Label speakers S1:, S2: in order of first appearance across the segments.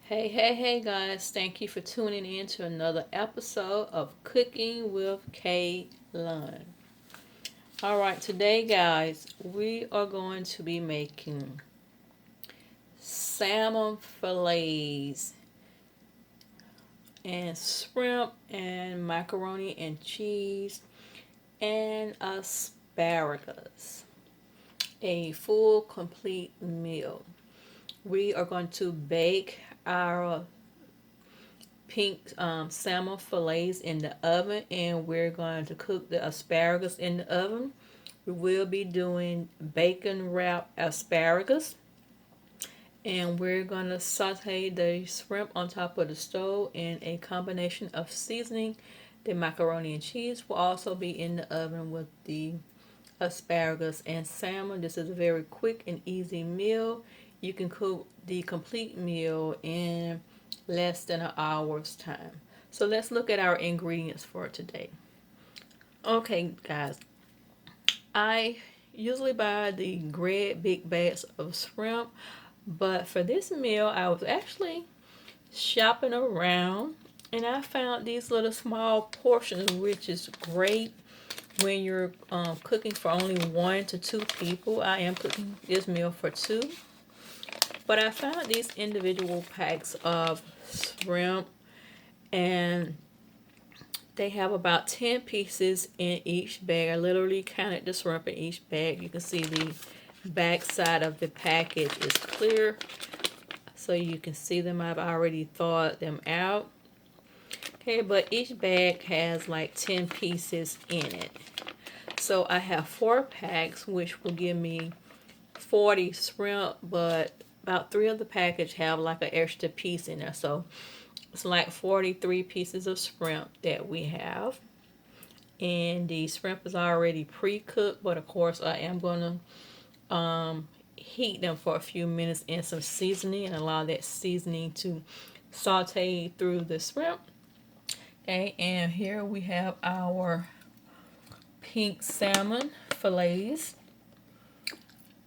S1: Hey guys, thank you for tuning in to another episode of Cooking with KLun. Alright, today guys, we are going to be making salmon fillets and shrimp and macaroni and cheese and asparagus. A full complete meal. We are going to bake our pink salmon fillets in the oven, and we're going to cook the asparagus in the oven. We will be doing bacon wrapped asparagus, and we're going to saute the shrimp on top of the stove in a combination of seasoning. The macaroni and cheese will also be in the oven with the asparagus and salmon. This is a very quick and easy meal. You can cook the complete meal in less than an hour's time. So let's look at our ingredients for today. Okay, guys, I usually buy the red big bags of shrimp, but for this meal, I was actually shopping around and I found these little small portions, which is great when you're cooking for only 1 to 2 people. I am cooking this meal for 2. But I found these individual packs of shrimp, and they have about 10 pieces in each bag. I literally counted the shrimp in each bag. You can see the back side of the package is clear, so you can see them. I've already thawed them out. Okay, but each bag has like 10 pieces in it. So I have 4 packs, which will give me 40 shrimp, but about 3 of the package have like an extra piece in there. So it's like 43 pieces of shrimp that we have. And the shrimp is already pre-cooked, but of course I am going to heat them for a few minutes in some seasoning and allow that seasoning to saute through the shrimp. Okay, and here we have our pink salmon fillets.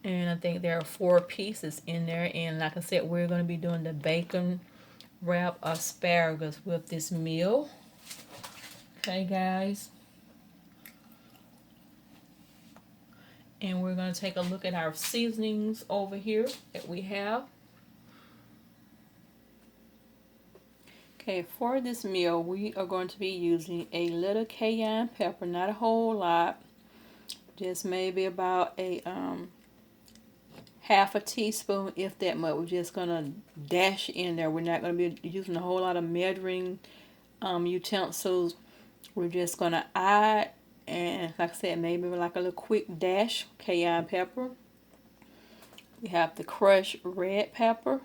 S1: And I think there are 4 pieces in there. And like I said, we're going to be doing the bacon wrapped asparagus with this meal. Okay, guys. And we're going to take a look at our seasonings over here that we have. Okay, for this meal, we are going to be using a little cayenne pepper, not a whole lot. Just maybe about a half a teaspoon, if that much. We're just gonna dash in there. We're not gonna be using a whole lot of measuring utensils. We're just gonna add, and like I said, maybe like a little quick dash cayenne pepper. We have the crushed red pepper.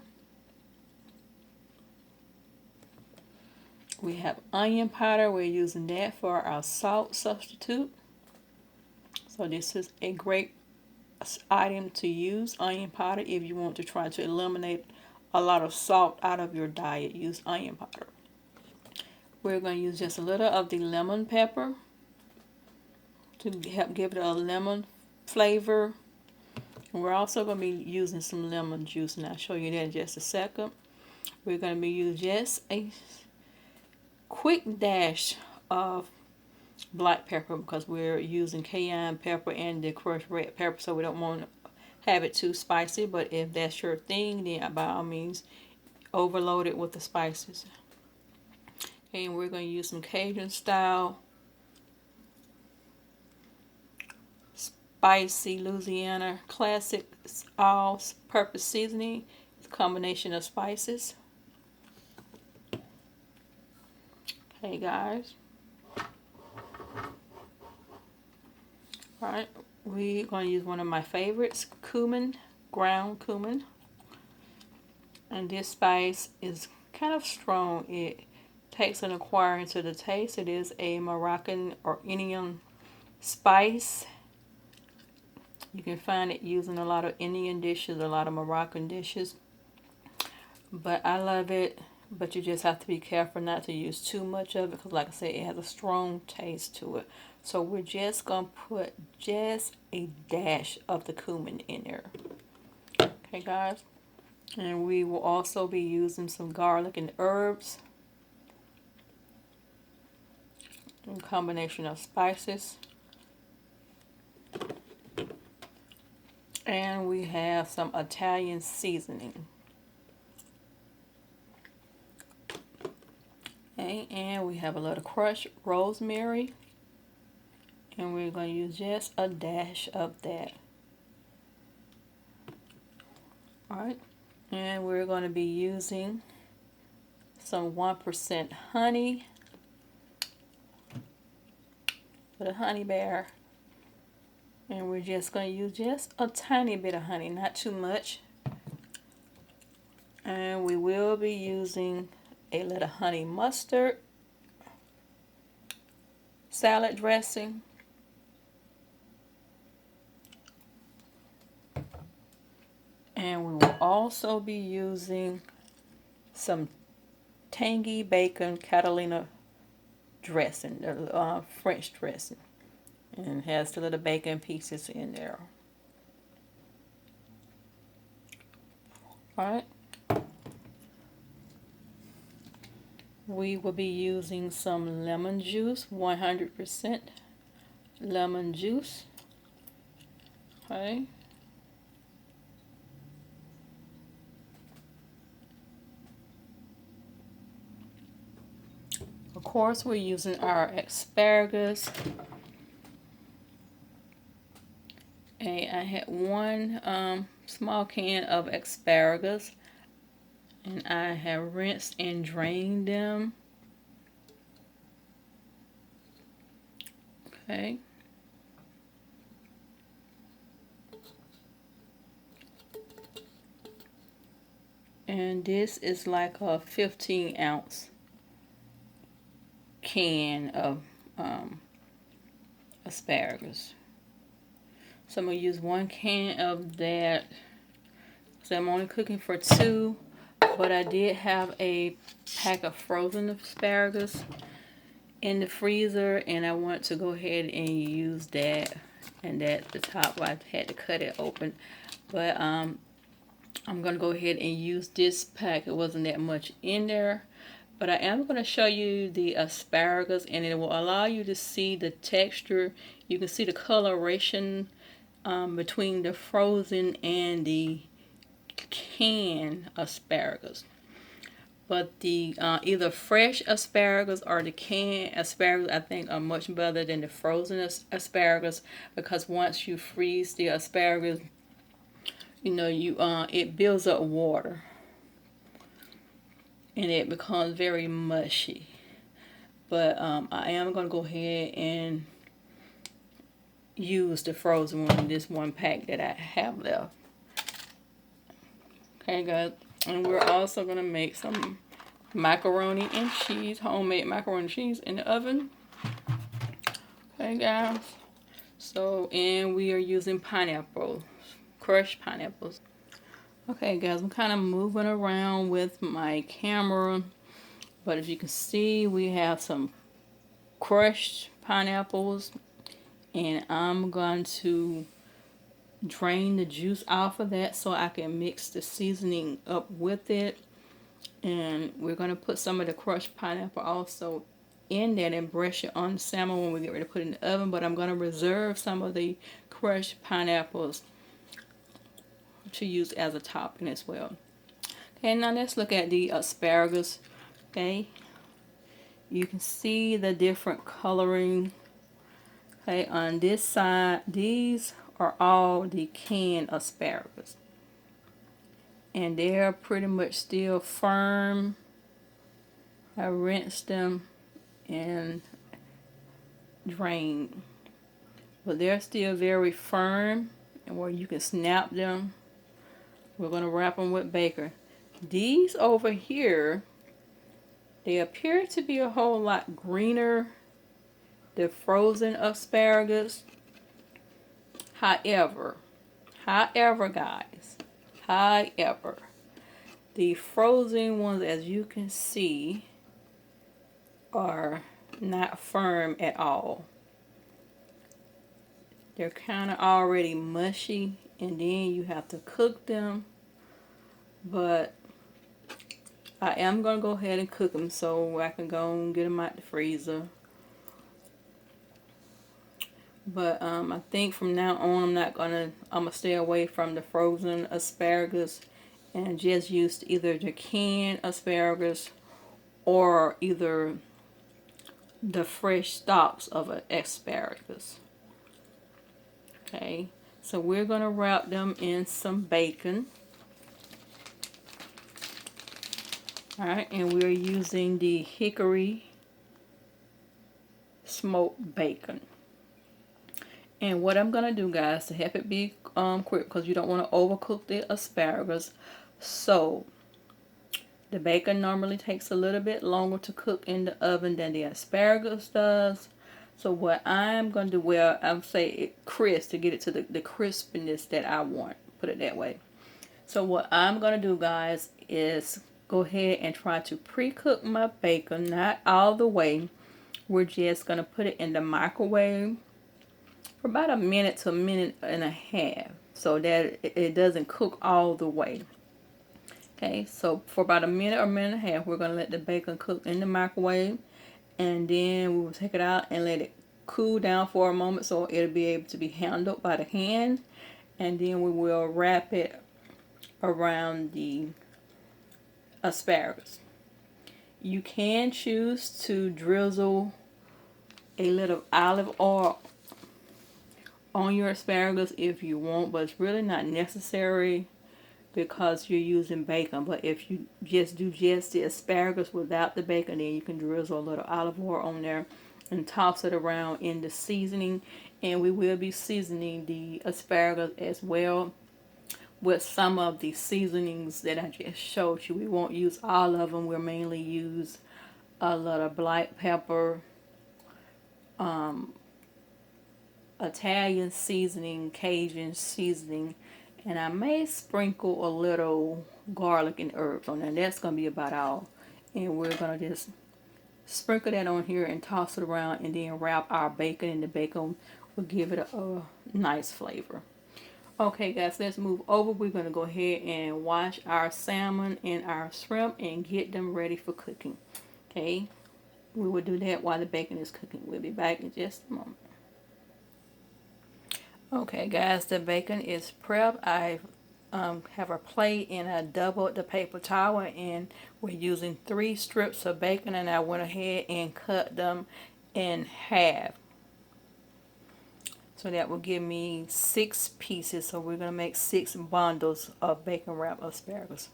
S1: We have onion powder. We're using that for our salt substitute. So this is a great item to use, onion powder, if you want to try to eliminate a lot of salt out of your diet. Use onion powder. We're going to use just a little of the lemon pepper to help give it a lemon flavor. And we're also going to be using some lemon juice, and I'll show you that in just a second. We're going to be using just a quick dash of black pepper because we're using cayenne pepper and the crushed red pepper, so we don't want to have it too spicy. But if that's your thing, then by all means overload it with the spices. And we're going to use some Cajun style spicy Louisiana classic all-purpose seasoning. It's a combination of spices. Okay, guys. Alright, we're going to use one of my favorites, cumin, ground cumin. And this spice is kind of strong. It takes an acquiring to the taste. It is a Moroccan or Indian spice. You can find it used in a lot of Indian dishes, a lot of Moroccan dishes. But I love it. But you just have to be careful not to use too much of it because, like I said, it has a strong taste to it. So we're just going to put just a dash of the cumin in there. Okay, guys. And we will also be using some garlic and herbs, a combination of spices. And we have some Italian seasoning. Okay, and we have a little crushed rosemary. And we're going to use just a dash of that. Alright, and we're going to be using some 1% honey with a honey bear. And we're just going to use just a tiny bit of honey, not too much. And we will be using a little honey mustard, salad dressing, and we will also be using some Tangy bacon Catalina dressing, the French dressing, and it has the little bacon pieces in there. Alright, we will be using some lemon juice, 100% lemon juice. Okay. Of course, we're using our asparagus. And I had one small can of asparagus, and I have rinsed and drained them. Okay. And this is like a 15-ounce can of asparagus. So I'm going to use 1 can of that. So I'm only cooking for 2, but I did have a pack of frozen asparagus in the freezer, and I want to go ahead and use that. And at the top, I had to cut it open, but I'm going to go ahead and use this pack. It wasn't that much in there, but I am going to show you the asparagus, and it will allow you to see the texture. You can see the coloration between the frozen and the canned asparagus. But the either fresh asparagus or the canned asparagus, I think, are much better than the frozen asparagus, because once you freeze the asparagus, you know, it builds up water and it becomes very mushy. But I am going to go ahead and use the frozen one in this one pack that I have left. Okay, guys, and we're also going to make some macaroni and cheese, homemade macaroni and cheese in the oven. Okay, guys, so, and we are using pineapple, crushed pineapples. Okay, guys, I'm kind of moving around with my camera, but as you can see, we have some crushed pineapples, and I'm going to drain the juice off of that so I can mix the seasoning up with it. And we're going to put some of the crushed pineapple also in that and brush it on the salmon when we get ready to put it in the oven. But I'm going to reserve some of the crushed pineapples to use as a topping as well. Okay, now let's look at the asparagus. Okay, you can see the different coloring. Okay, on this side, these are all the canned asparagus, and they're pretty much still firm. I rinsed them and drained, but they're still very firm and where you can snap them. We're going to wrap them with bacon. These over here, they appear to be a whole lot greener, the frozen asparagus. However, guys, the frozen ones, as you can see, are not firm at all. They're kind of already mushy, and then you have to cook them. but I am going to go ahead and cook them so I can go and get them out the freezer. But I think from now on I'm going to stay away from the frozen asparagus and just use either the canned asparagus or either the fresh stalks of an asparagus. Okay, so we're going to wrap them in some bacon. Alright, and we're using the hickory smoked bacon. And what I'm going to do, guys, to help it be quick, because you don't want to overcook the asparagus. So, the bacon normally takes a little bit longer to cook in the oven than the asparagus does. So what I'm going to do, well, I'm say it crisp to get it to the crispiness that I want. Put it that way. So what I'm going to do, guys, is go ahead and try to pre-cook my bacon. Not all the way. We're just going to put it in the microwave for about a minute to a minute and a half, so that it doesn't cook all the way. Okay, so for about a minute or minute and a half, we're going to let the bacon cook in the microwave, and then we will take it out and let it cool down for a moment so it'll be able to be handled by the hand, and then we will wrap it around the asparagus. You can choose to drizzle a little olive oil on your asparagus if you want, but it's really not necessary because you're using bacon. But if you just do just the asparagus without the bacon, then you can drizzle a little olive oil on there and toss it around in the seasoning. And we will be seasoning the asparagus as well with some of the seasonings that I just showed you. We won't use all of them. We'll mainly use a little black pepper, Italian seasoning, Cajun seasoning, and I may sprinkle a little garlic and herbs on there. That's going to be about all. And we're going to just sprinkle that on here and toss it around, and then wrap our bacon, and the bacon will give it a nice flavor. Okay, guys, let's move over. We're going to go ahead and wash our salmon and our shrimp and get them ready for cooking. Okay, we will do that while the bacon is cooking. We'll be back in just a moment. Okay, guys, the bacon is prepped. I have a plate, and I doubled the paper towel, and we're using 3 strips of bacon, and I went ahead and cut them in half. So that will give me 6 pieces. So we're going to make 6 bundles of bacon wrapped asparagus.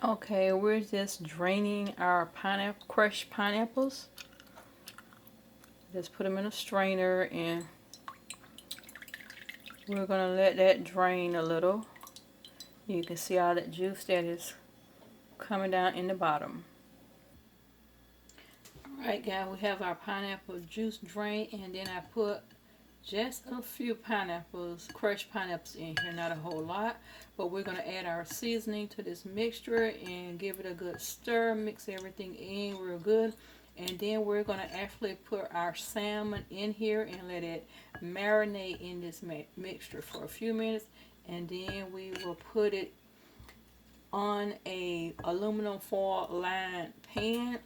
S1: Okay, we're just draining our crushed pineapples. Just put them in a strainer, and we're going to let that drain a little. You can see all that juice that is coming down in the bottom. Alright, guys, we have our pineapple juice drained, and then I put just a few pineapples, crushed pineapples in here, not a whole lot. But we're going to add our seasoning to this mixture and give it a good stir, mix everything in real good. And then we're going to actually put our salmon in here and let it marinate in this mixture for a few minutes. And then we will put it on a aluminum foil lined pan.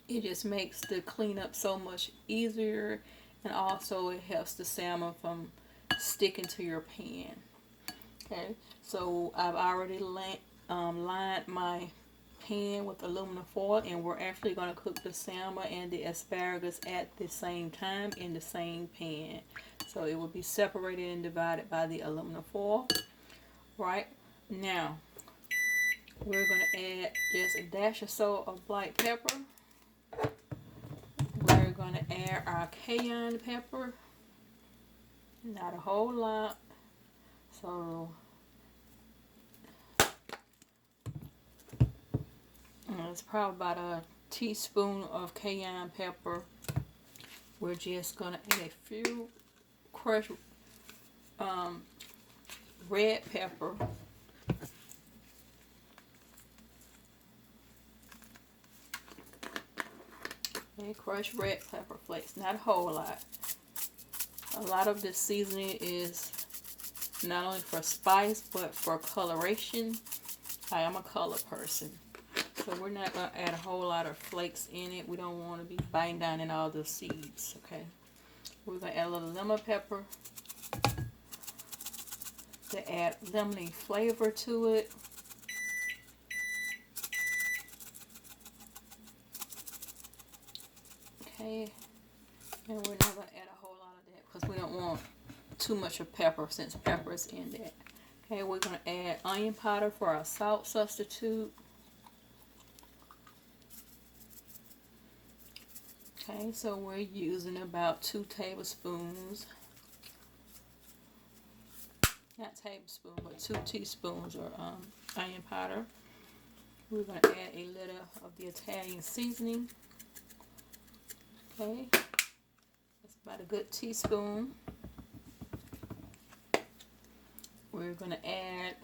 S1: It just makes the cleanup so much easier, and also it helps the salmon from sticking to your pan. Okay, so I've already lined my pan with aluminum foil, and we're actually going to cook the salmon and the asparagus at the same time in the same pan. So it will be separated and divided by the aluminum foil. Right now, we're going to add just a dash or so of black pepper. We're going to add our cayenne pepper. Not a whole lot. So it's probably about a teaspoon of cayenne pepper. We're just going to add a few crushed red pepper. And crushed red pepper flakes, not a whole lot. A lot of this seasoning is not only for spice but for coloration. I am a color person. So we're not going to add a whole lot of flakes in it. We don't want to be biting down in all the seeds, okay? We're going to add a little lemon pepper to add lemony flavor to it. Okay, and we're not going to add a whole lot of that because we don't want too much of pepper since pepper is in that. Okay, we're going to add onion powder for our salt substitute. Okay, so we're using about 2 tablespoons. Not tablespoon, but 2 teaspoons of onion powder. We're going to add a little of the Italian seasoning. Okay, that's about a good teaspoon. We're going to add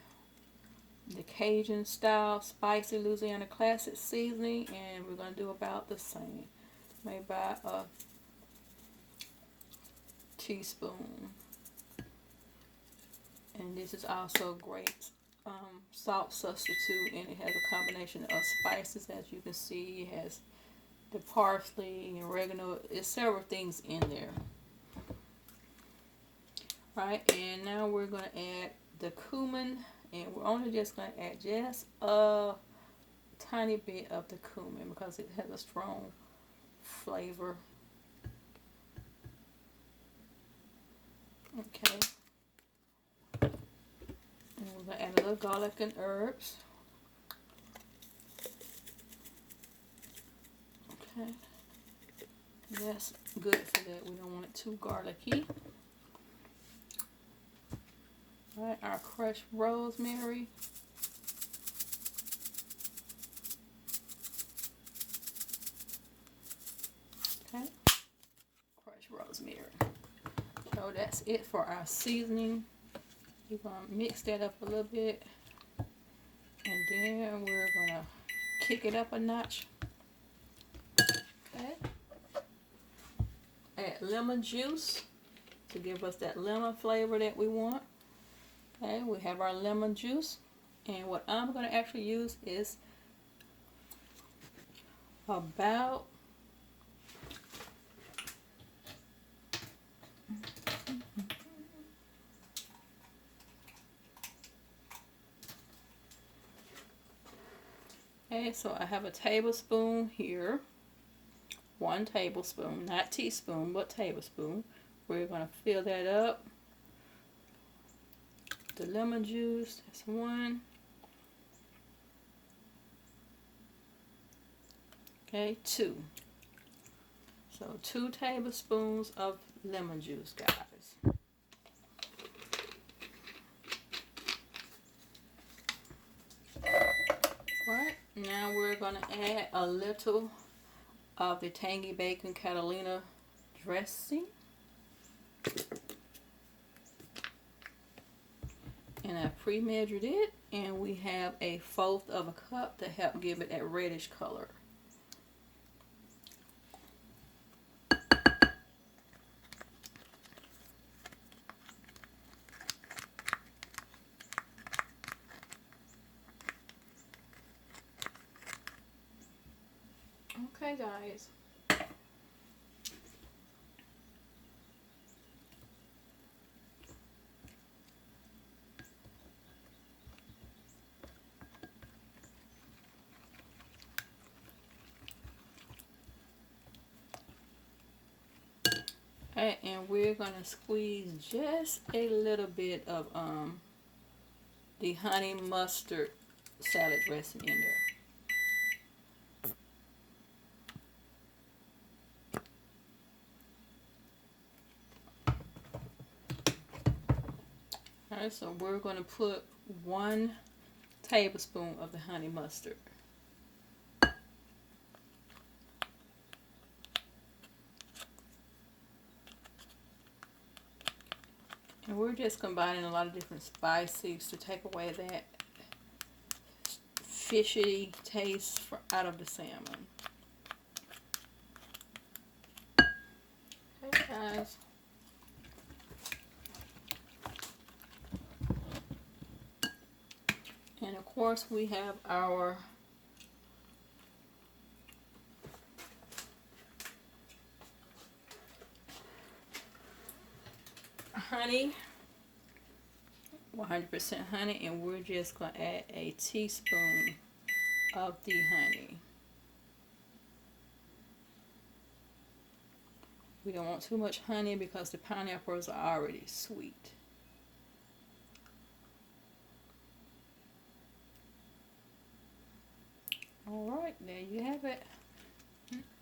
S1: the Cajun style spicy Louisiana classic seasoning, and we're going to do about the same, maybe about a teaspoon. And this is also great salt substitute, and it has a combination of spices. As you can see, it has the parsley and oregano. There's several things in there. Right, and now we're going to add the cumin, and we're only just going to add just a tiny bit of the cumin because it has a strong flavor. Okay. And we're going to add a little garlic and herbs. Okay. That's good for that. We don't want it too garlicky. Alright, our crushed rosemary. Okay. Crushed rosemary. So that's it for our seasoning. We're going to mix that up a little bit, and then we're going to kick it up a notch. Okay. Add lemon juice to give us that lemon flavor that we want. Okay, we have our lemon juice, and what I'm going to actually use is about okay, so I have a tablespoon here. 1 tablespoon, not teaspoon, but tablespoon. We're going to fill that up. The lemon juice, that's 1. Okay, 2. So 2 tablespoons of lemon juice, guys. Right, now we're going to add a little of the Tangy Bacon Catalina dressing. And I pre-measured it, and we have a 1/4 of a cup to help give it that reddish color. Okay, guys. Alright, and we're going to squeeze just a little bit of the honey mustard salad dressing in there. Alright, so we're going to put 1 tablespoon of the honey mustard. And we're just combining a lot of different spices to take away that fishy taste out of the salmon. Okay, guys. course, we have our honey, 100% honey, and we're just going to add a teaspoon of the honey. We don't want too much honey because the pineapples are already sweet. Alright, there you have it.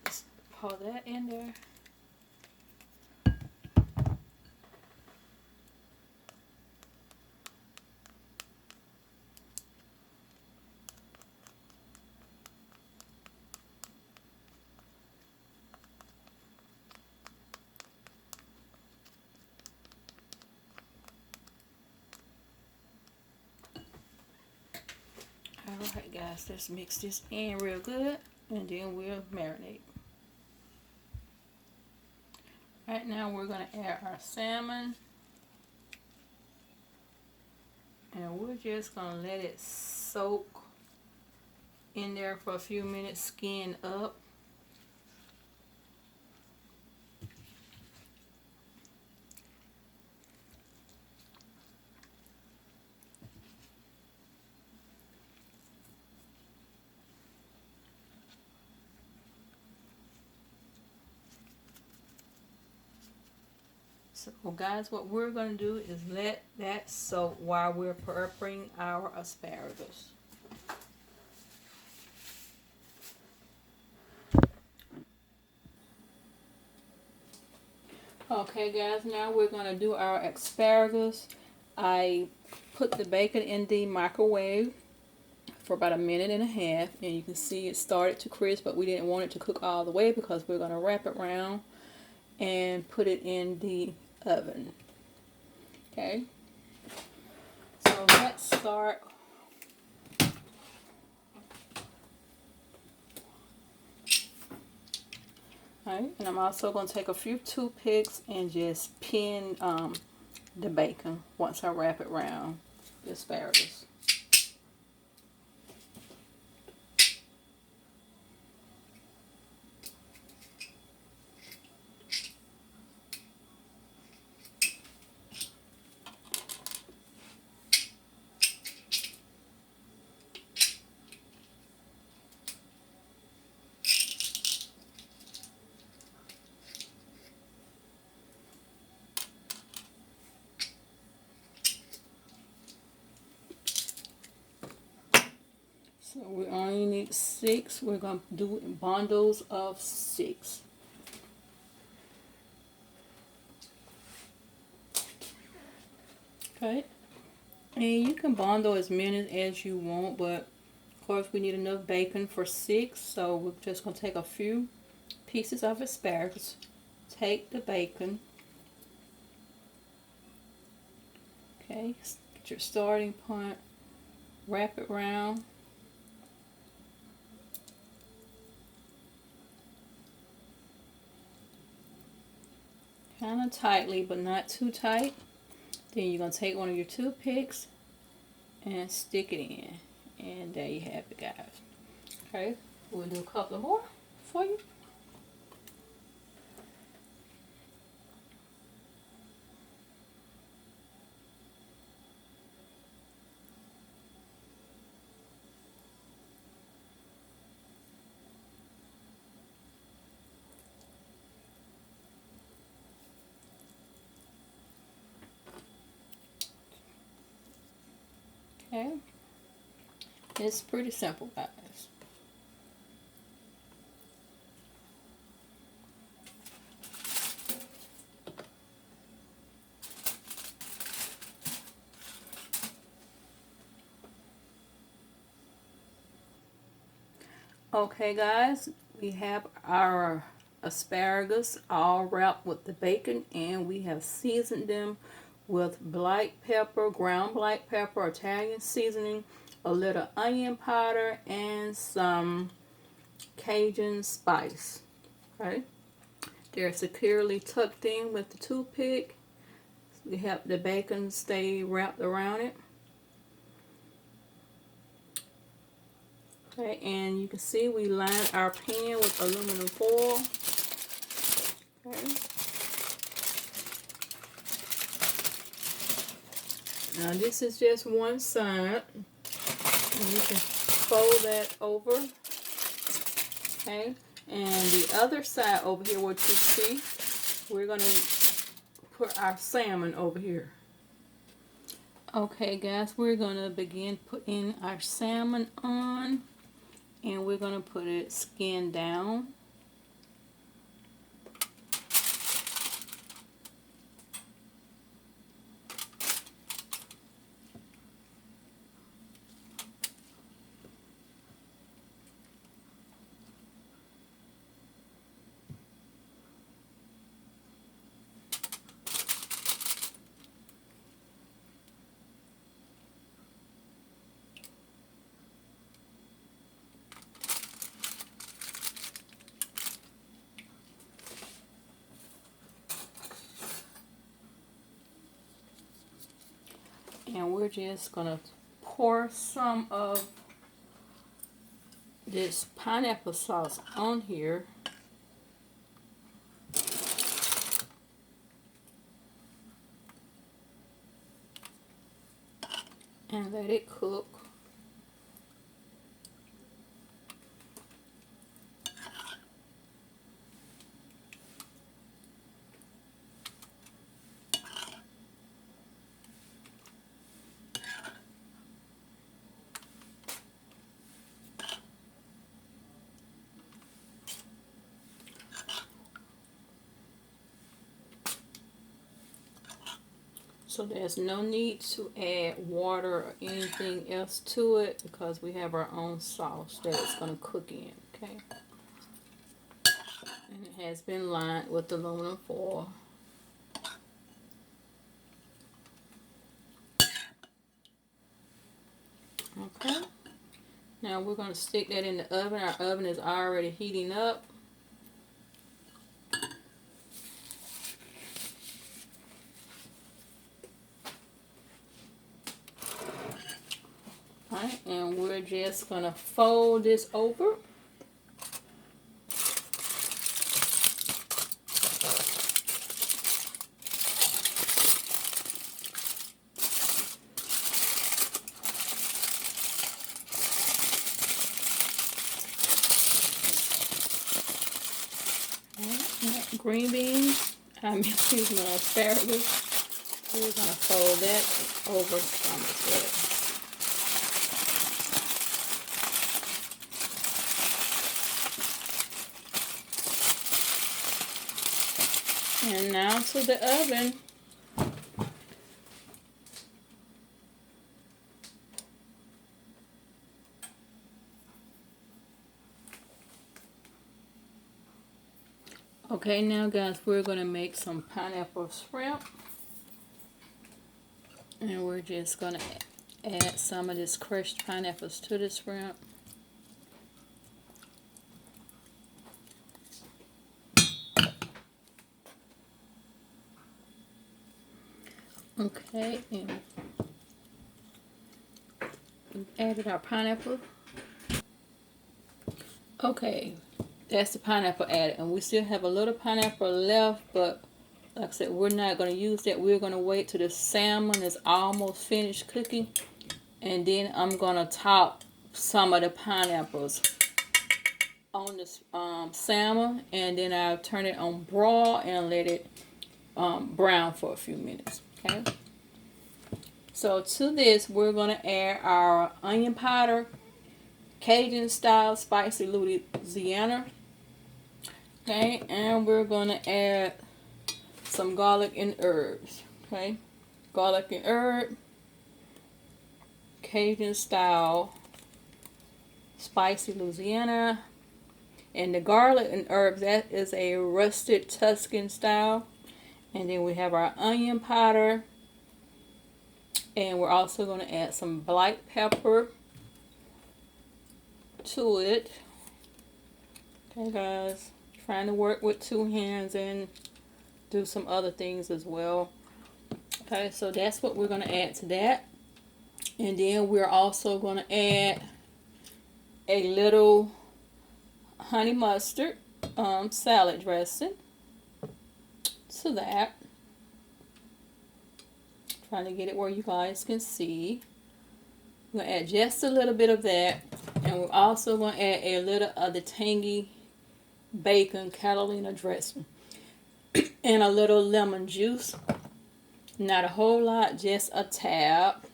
S1: Let's pour that in there. Alright guys, let's mix this in real good and then we'll marinate. Right now we're going to add our salmon. And we're just going to let it soak in there for a few minutes, skin up. So guys, what we're going to do is let that soak while we're preparing our asparagus. Okay guys, now we're going to do our asparagus. I put the bacon in the microwave for about 1.5 minutes, and you can see it started to crisp, but we didn't want it to cook all the way because we're going to wrap it around and put it in the oven. Okay, so let's start. Alright, and I'm also going to take a few toothpicks and just pin the bacon once I wrap it around the asparagus. So we only need 6. We're going to do it in bundles of 6. Okay. And you can bundle as many as you want, but of course we need enough bacon for 6. So we're just going to take a few pieces of asparagus. Take the bacon. Okay. Get your starting point. Wrap it around. Kind of tightly, but not too tight. Then you're going to take one of your toothpicks and stick it in. And there you have it, guys. Okay, we'll do a couple more for you. Okay, it's pretty simple, guys. Okay guys, we have our asparagus all wrapped with the bacon, and we have seasoned them with black pepper, ground black pepper, Italian seasoning, a little onion powder, and some Cajun spice. Okay, they're securely tucked in with the toothpick. We have the bacon stay wrapped around it. Okay, and you can see we lined our pan with aluminum foil. Okay. Now this is just one side, and you can fold that over. Okay, and the other side over here, what you see, we're gonna put our salmon over here. Okay guys, we're gonna begin putting our salmon on, and we're gonna put it skin down. And we're just gonna pour some of this pineapple sauce on here. And let it cook. So there's no need to add water or anything else to it because we have our own sauce that it's going to cook in, okay? And it has been lined with aluminum foil. Okay. Now we're going to stick that in the oven. Our oven is already heating up. Alright, and we're just going to fold this over. Green beans, excuse me, asparagus. We're going to fold that over some as well. And now to the oven. Okay, now guys, we're going to make some pineapple shrimp. And we're just going to add some of this crushed pineapples to the shrimp. Okay, and we've added our pineapple. Okay, that's the pineapple added, and we still have a little pineapple left, but like I said, we're not going to use that. We're going to wait till the salmon is almost finished cooking, and then I'm going to top some of the pineapples on this salmon, and then I'll turn it on broil and let it brown for a few minutes. Okay. So to this, we're going to add our onion powder, Cajun style spicy Louisiana. Okay, and we're going to add some garlic and herbs. Okay, garlic and herb, Cajun style spicy Louisiana, and the garlic and herbs, that is a rusted Tuscan style. And then we have our onion powder, and we're also going to add some black pepper to it. Okay guys, trying to work with two hands and do some other things as well. Okay, so that's what we're going to add to that. And then we're also going to add a little honey mustard salad dressing to that. Trying to get it where you guys can see. We're going to add just a little bit of that. And we're also going to add a little of the Tangy bacon Catalina dressing. And a little lemon juice. Not a whole lot, just a tab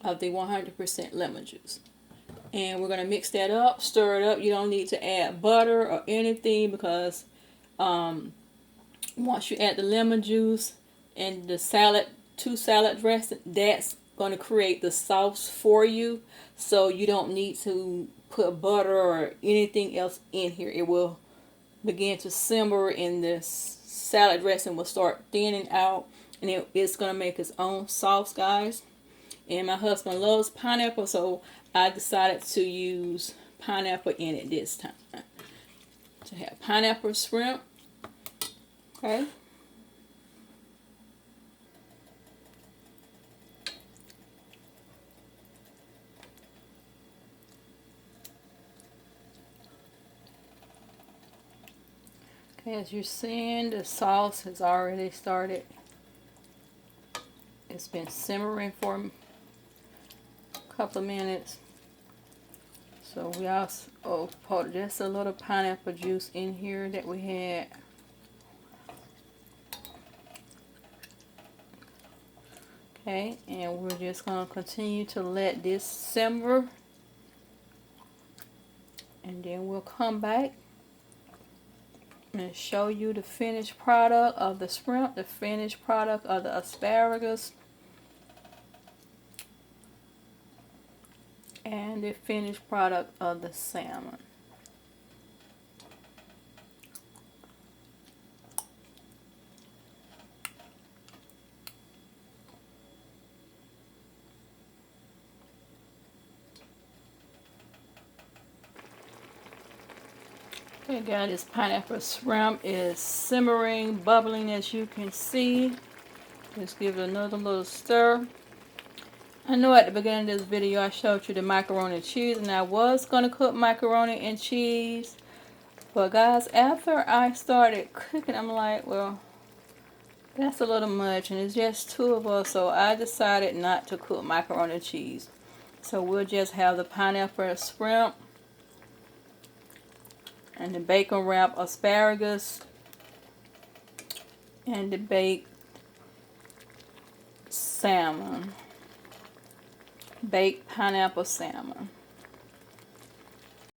S1: of the 100% lemon juice. And we're going to mix that up, stir it up. You don't need to add butter or anything because once you add the lemon juice and the two salad dressing, that's going to create the sauce for you. So you don't need to put butter or anything else in here. It will begin to simmer and the salad dressing will start thinning out. And it's going to make its own sauce, guys. And my husband loves pineapple, so I decided to use pineapple in it this time. To have pineapple shrimp. Okay. Okay, as you're seeing, the sauce has already started. It's been simmering for a couple of minutes. So we also put just a little pineapple juice in here that we had. Okay, and we're just going to continue to let this simmer. And then we'll come back and show you the finished product of the shrimp, the finished product of the asparagus, and the finished product of the salmon. Okay guys, this pineapple shrimp is simmering, bubbling as you can see. Just give it another little stir. I know at the beginning of this video I showed you the macaroni and cheese, and I was going to cook macaroni and cheese. But guys, after I started cooking, I'm like, well, that's a little much, and it's just two of us, so I decided not to cook macaroni and cheese. So we'll just have the pineapple shrimp and the bacon wrapped asparagus and the baked salmon, baked pineapple salmon.